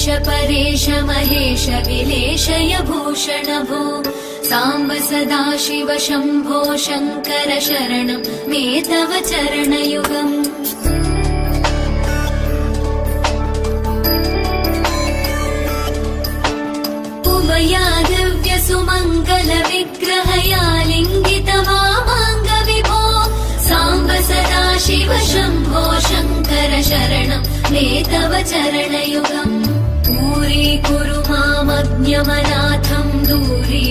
परेश महेश विलेशय भूषण भो साम्ब सदाशिव शम्भो शङ्कर शरणं मे तव चरणयुगम् उमया दिव्य सुमङ्गल विग्रहया लिङ्गित वामाङ्ग विभो साम्ब सदाशिव शम्भो शङ्कर शरणं मे तव चरणयुगम् दूरीकुरु मामज्ञमनाथं दूरी